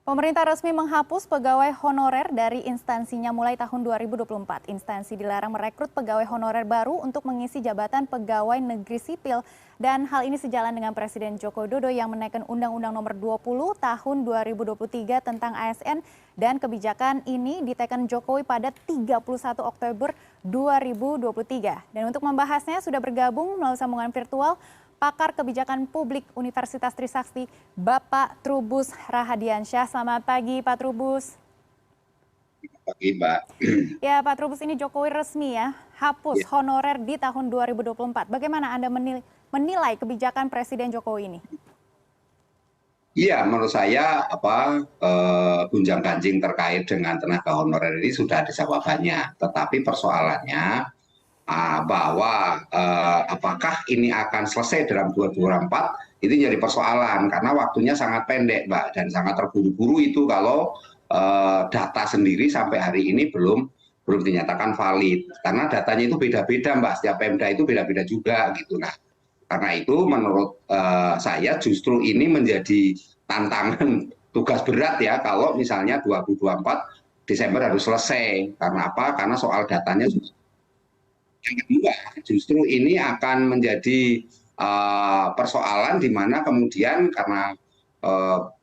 Pemerintah resmi menghapus pegawai honorer dari instansinya mulai tahun 2024. Instansi dilarang merekrut pegawai honorer baru untuk mengisi jabatan pegawai negeri sipil. Dan hal ini sejalan dengan Presiden Joko Widodo yang menaikkan Undang-Undang Nomor 20 Tahun 2023 tentang ASN, dan kebijakan ini ditekan Jokowi pada 31 Oktober 2023. Dan untuk membahasnya sudah bergabung melalui sambungan virtual Pakar Kebijakan Publik Universitas Trisakti, Bapak Trubus Rahadiansyah. Selamat pagi, Pak Trubus. Pagi, Mbak. Ya, Pak Trubus, ini Jokowi resmi ya, hapus honorer di tahun 2024. Bagaimana Anda menilai kebijakan Presiden Jokowi ini? Iya, menurut saya gunjang-ganjing terkait dengan tenaga honorer ini sudah ada jawabannya. Tetapi persoalannya bahwa apakah ini akan selesai dalam 2024 itu jadi persoalan karena waktunya sangat pendek, Mbak, dan sangat terburu-buru itu kalau data sendiri sampai hari ini belum dinyatakan valid karena datanya itu beda-beda, Mbak. Setiap Pemda itu beda-beda juga gitu. Nah, karena itu menurut saya justru ini menjadi tantangan tugas berat ya kalau misalnya 2024 Desember harus selesai. Karena apa? Karena soal datanya yang kedua, justru ini akan menjadi persoalan di mana kemudian karena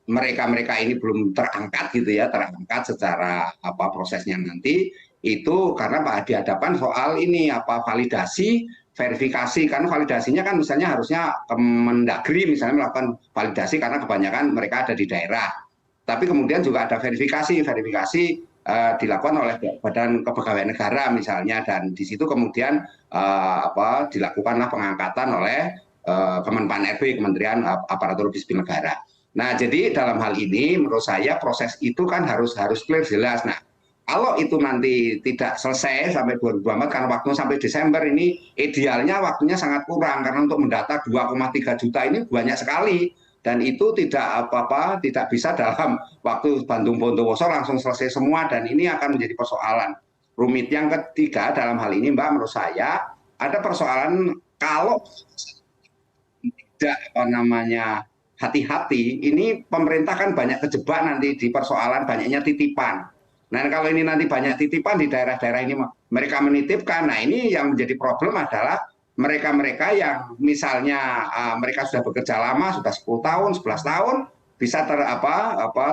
mereka-mereka ini belum terangkat gitu ya, terangkat secara prosesnya nanti itu karena dihadapkan soal ini validasi, verifikasi, karena validasinya kan misalnya harusnya Kemendagri misalnya melakukan validasi karena kebanyakan mereka ada di daerah. Tapi kemudian juga ada verifikasi dilakukan oleh Badan Kepegawaian Negara misalnya, dan di situ kemudian dilakukanlah pengangkatan oleh Kemenpan RB, Kementerian Aparatur Sipil Negara. Nah, jadi dalam hal ini menurut saya proses itu kan harus clear, jelas. Nah, kalau itu nanti tidak selesai sampai 2024 karena waktunya sampai Desember ini idealnya waktunya sangat kurang karena untuk mendata 2,3 juta ini banyak sekali. Dan itu tidak bisa dalam waktu Bandung Bondowoso langsung selesai semua, dan ini akan menjadi persoalan rumit. Yang ketiga dalam hal ini, Mbak, menurut saya ada persoalan kalau tidak hati-hati, ini pemerintah kan banyak kejebak nanti di persoalan banyaknya titipan. Nah, kalau ini nanti banyak titipan di daerah-daerah ini mereka menitipkan, nah ini yang menjadi problem adalah mereka-mereka yang misalnya mereka sudah bekerja lama, sudah 10 tahun, 11 tahun, bisa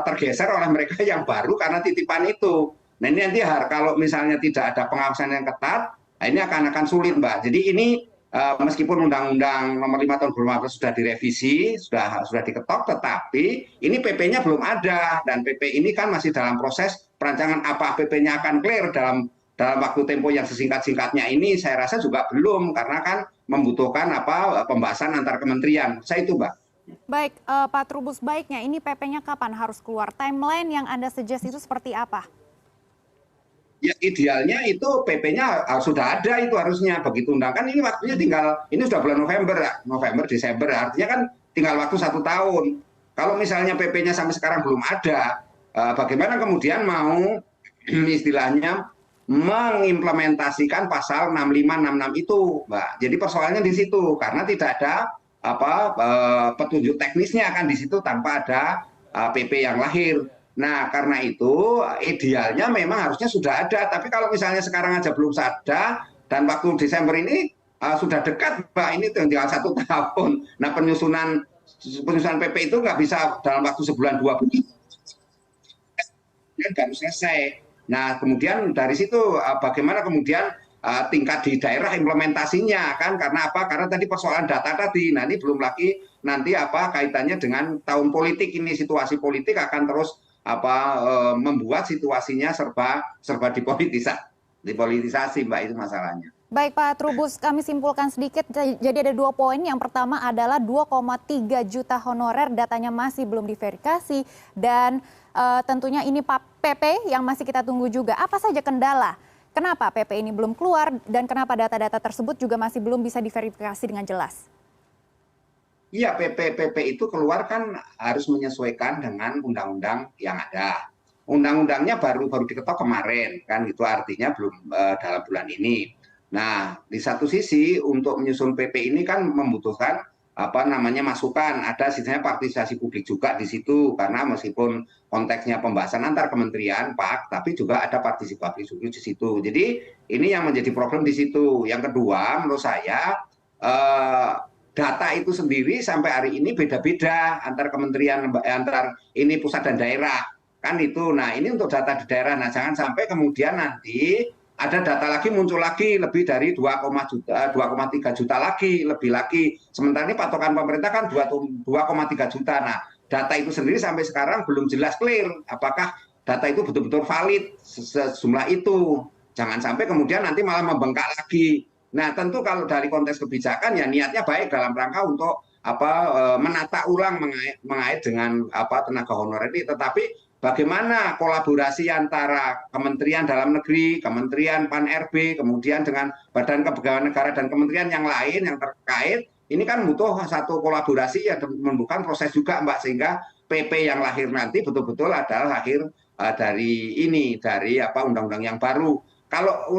tergeser oleh mereka yang baru karena titipan itu. Nah, ini nanti kalau misalnya tidak ada pengawasan yang ketat, nah ini akan sulit, Mbak. Jadi ini meskipun Undang-Undang Nomor 5 Tahun 2015 sudah direvisi, sudah diketok, tetapi ini PP-nya belum ada, dan PP ini kan masih dalam proses perancangan. Apa PP-nya akan clear dalam waktu tempo yang sesingkat-singkatnya ini, saya rasa juga belum, karena kan membutuhkan pembahasan antar kementerian. Saya itu, Mbak. Baik, Pak Trubus, baiknya ini PP-nya kapan harus keluar? Timeline yang Anda suggest itu seperti apa? Ya, idealnya itu PP-nya sudah ada, itu harusnya begitu undang kan ini waktunya tinggal, ini sudah bulan November, Desember, artinya kan tinggal waktu 1 tahun. Kalau misalnya PP-nya sampai sekarang belum ada, bagaimana kemudian mau istilahnya mengimplementasikan pasal 65, 66 itu, Mbak. Jadi persoalannya di situ karena tidak ada petunjuk teknisnya kan di situ tanpa ada PP yang lahir. Nah, karena itu idealnya memang harusnya sudah ada, tapi kalau misalnya sekarang aja belum ada dan waktu Desember ini sudah dekat, Mbak, ini tinggal 1 tahun. Nah, penyusunan PP itu nggak bisa dalam waktu sebulan 2 bulan baru selesai. Nah, kemudian dari situ bagaimana kemudian tingkat di daerah implementasinya kan, karena apa? Karena tadi persoalan data tadi. Nah, ini belum lagi nanti kaitannya dengan tahun politik ini, situasi politik akan terus membuat situasinya serba dipolitisasi, Mbak, itu masalahnya. Baik, Pak Trubus, kami simpulkan sedikit. Jadi ada 2 poin. Yang pertama adalah 2,3 juta honorer datanya masih belum diverifikasi, dan tentunya ini PP yang masih kita tunggu juga. Apa saja kendala? Kenapa PP ini belum keluar dan kenapa data-data tersebut juga masih belum bisa diverifikasi dengan jelas? Iya, PP itu keluar kan harus menyesuaikan dengan undang-undang yang ada. Undang-undangnya baru diketok kemarin, kan itu artinya belum dalam bulan ini. Nah, di satu sisi untuk menyusun PP ini kan membutuhkan masukan, ada sisanya partisipasi publik juga di situ karena meskipun konteksnya pembahasan antar kementerian Pak, tapi juga ada partisipasi publik di situ. Jadi ini yang menjadi problem di situ. Yang kedua, menurut saya data itu sendiri sampai hari ini beda-beda antar kementerian, antar ini pusat dan daerah kan itu. Nah ini untuk data di daerah. Nah jangan sampai kemudian nanti ada data lagi muncul lagi lebih dari 2,3 juta lagi, lebih lagi. Sementara ini patokan pemerintah kan 2,3 juta. Nah, data itu sendiri sampai sekarang belum jelas clear apakah data itu betul-betul valid sejumlah itu. Jangan sampai kemudian nanti malah membengkak lagi. Nah, tentu kalau dari konteks kebijakan ya niatnya baik dalam rangka untuk menata ulang mengait dengan tenaga honorer ini, tetapi bagaimana kolaborasi antara Kementerian Dalam Negeri, Kementerian Pan-RB, kemudian dengan Badan Kepegawaian Negara dan kementerian yang lain yang terkait, ini kan butuh satu kolaborasi yang membutuhkan proses juga Mbak, sehingga PP yang lahir nanti betul-betul adalah lahir dari undang-undang yang baru. Kalau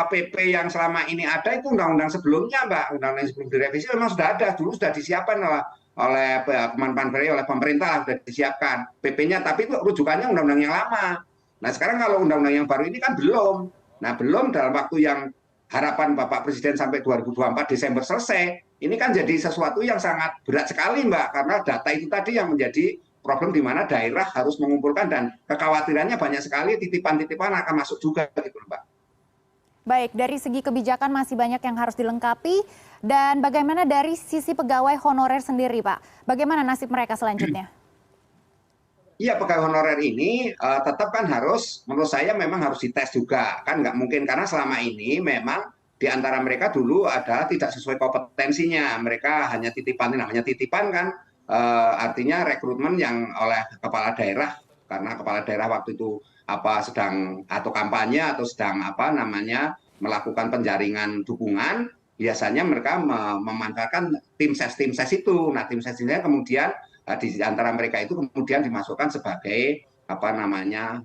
PP yang selama ini ada itu undang-undang sebelumnya Mbak, undang-undang sebelum direvisi memang sudah ada, dulu sudah disiapkan oleh Kemenpan-PAN, oleh pemerintah sudah disiapkan PP-nya, tapi itu rujukannya undang-undang yang lama. Nah sekarang kalau undang-undang yang baru ini kan belum. Nah belum dalam waktu yang harapan Bapak Presiden sampai 2024 Desember selesai, ini kan jadi sesuatu yang sangat berat sekali Mbak, karena data itu tadi yang menjadi problem di mana daerah harus mengumpulkan dan kekhawatirannya banyak sekali titipan-titipan akan masuk juga gitu Mbak. Baik, dari segi kebijakan masih banyak yang harus dilengkapi. Dan bagaimana dari sisi pegawai honorer sendiri, Pak? Bagaimana nasib mereka selanjutnya? Iya, pegawai honorer ini tetap kan harus, menurut saya memang harus dites juga. Kan nggak mungkin, karena selama ini memang di antara mereka dulu ada tidak sesuai kompetensinya. Mereka hanya titipan, namanya titipan kan, artinya rekrutmen yang oleh kepala daerah, karena kepala daerah waktu itu sedang atau kampanye atau sedang melakukan penjaringan dukungan, biasanya mereka memanfaatkan tim ses itu. Nah tim ses ini kemudian di antara mereka itu kemudian dimasukkan sebagai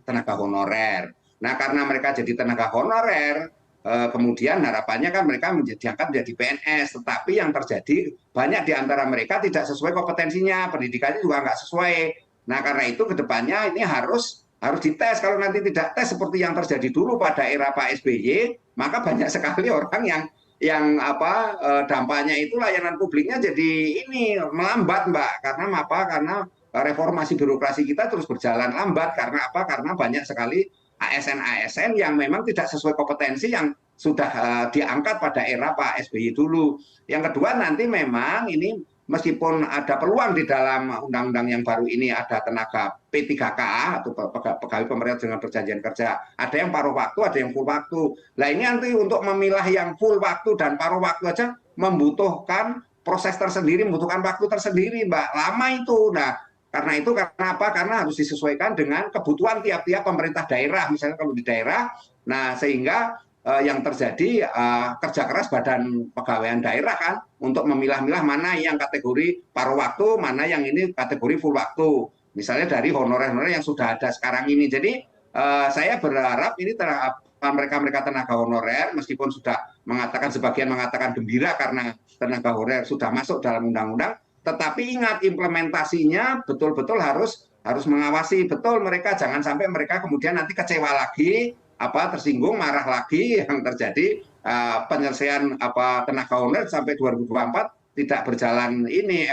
tenaga honorer. Nah karena mereka jadi tenaga honorer, kemudian harapannya kan mereka diangkat menjadi PNS, tetapi yang terjadi banyak di antara mereka tidak sesuai kompetensinya, pendidikannya juga nggak sesuai. Nah karena itu kedepannya ini harus dites. Kalau nanti tidak tes seperti yang terjadi dulu pada era Pak SBY, maka banyak sekali orang yang dampaknya itu layanan publiknya jadi ini melambat Mbak. Karena reformasi birokrasi kita terus berjalan lambat. Karena karena banyak sekali ASN yang memang tidak sesuai kompetensi yang sudah diangkat pada era Pak SBY dulu. Yang kedua nanti memang ini meskipun ada peluang di dalam undang-undang yang baru ini ada tenaga P3K atau pegawai pemerintah dengan perjanjian kerja, ada yang paruh waktu, ada yang full waktu. Nah ini nanti untuk memilah yang full waktu dan paruh waktu aja membutuhkan proses tersendiri, membutuhkan waktu tersendiri Mbak, lama itu. Nah karena itu karena apa? Karena harus disesuaikan dengan kebutuhan tiap-tiap pemerintah daerah, misalnya kalau di daerah, nah sehingga yang terjadi kerja keras badan pegawaian daerah kan untuk memilah-milah mana yang kategori paruh waktu, mana yang ini kategori full waktu. Misalnya dari honorer-honorer yang sudah ada sekarang ini. Jadi saya berharap ini mereka tenaga honorer meskipun sudah sebagian mengatakan gembira karena tenaga honorer sudah masuk dalam undang-undang, tetapi ingat implementasinya betul-betul harus mengawasi betul mereka, jangan sampai mereka kemudian nanti kecewa lagi, tersinggung, marah lagi, yang terjadi penyelesaian tenaga honorer sampai 2024 tidak berjalan ini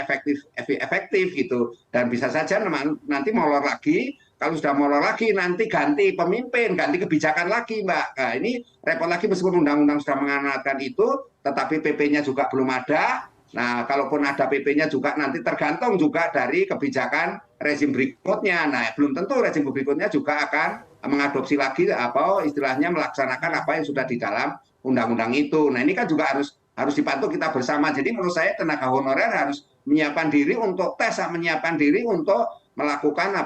efektif gitu, dan bisa saja nanti molor lagi. Kalau sudah molor lagi nanti ganti pemimpin, ganti kebijakan lagi Mbak. Nah ini repot lagi meskipun undang-undang sudah mengamanatkan itu, tetapi PP-nya juga belum ada. Nah, kalaupun ada PP-nya juga nanti tergantung juga dari kebijakan rezim berikutnya. Nah, belum tentu rezim berikutnya juga akan mengadopsi lagi istilahnya melaksanakan apa yang sudah di dalam undang-undang itu. Nah, ini kan juga harus dipantau kita bersama. Jadi menurut saya tenaga honorer harus menyiapkan diri untuk tes, menyiapkan diri untuk melakukan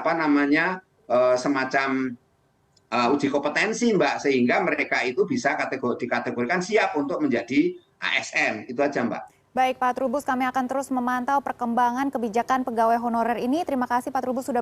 semacam uji kompetensi Mbak, sehingga mereka itu bisa dikategorikan siap untuk menjadi ASN. Itu aja Mbak. Baik Pak Trubus, kami akan terus memantau perkembangan kebijakan pegawai honorer ini. Terima kasih Pak Trubus sudah